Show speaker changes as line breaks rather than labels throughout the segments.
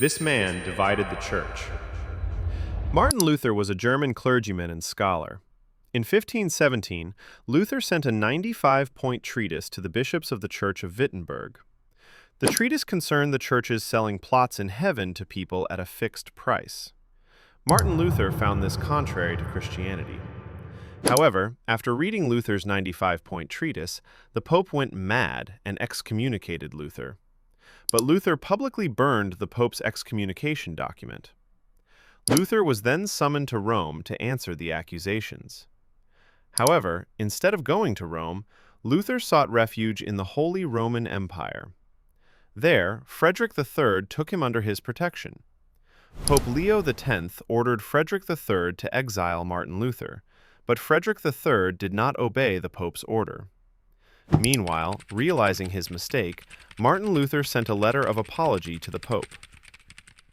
This man divided the church. Martin Luther was a German clergyman and scholar. In 1517, Luther sent a 95-point treatise to the bishops of the Church of Wittenberg. The treatise concerned the churches selling plots in heaven to people at a fixed price. Martin Luther found this contrary to Christianity. However, after reading Luther's 95-point treatise, the Pope went mad and excommunicated Luther. But Luther publicly burned the Pope's excommunication document. Luther was then summoned to Rome to answer the accusations. However, instead of going to Rome, Luther sought refuge in the Holy Roman Empire. There, Frederick III took him under his protection. Pope Leo X ordered Frederick III to exile Martin Luther, but Frederick III did not obey the Pope's order. Meanwhile, realizing his mistake, Martin Luther sent a letter of apology to the Pope.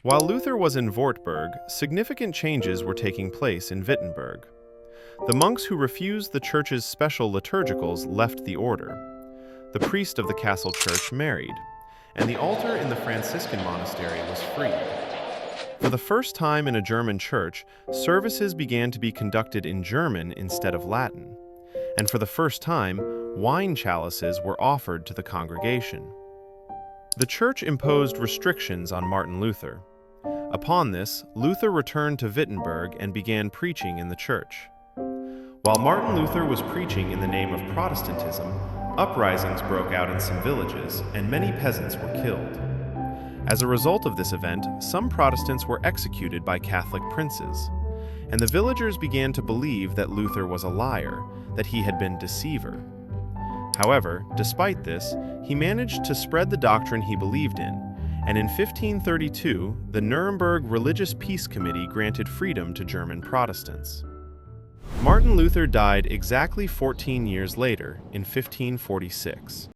While Luther was in Wartburg, significant changes were taking place in Wittenberg. The monks who refused the church's special liturgicals left the order. The priest of the castle church married, and the altar in the Franciscan monastery was freed. For the first time in a German church, services began to be conducted in German instead of Latin, and for the first time, wine chalices were offered to the congregation. The church imposed restrictions on Martin Luther. Upon this, Luther returned to Wittenberg and began preaching in the church. While Martin Luther was preaching in the name of Protestantism, uprisings broke out in some villages, and many peasants were killed. As a result of this event, some Protestants were executed by Catholic princes, and the villagers began to believe that Luther was a liar, that he had been deceiver. However, despite this, he managed to spread the doctrine he believed in, and in 1532, the Nuremberg Religious Peace Committee granted freedom to German Protestants. Martin Luther died exactly 14 years later, in 1546.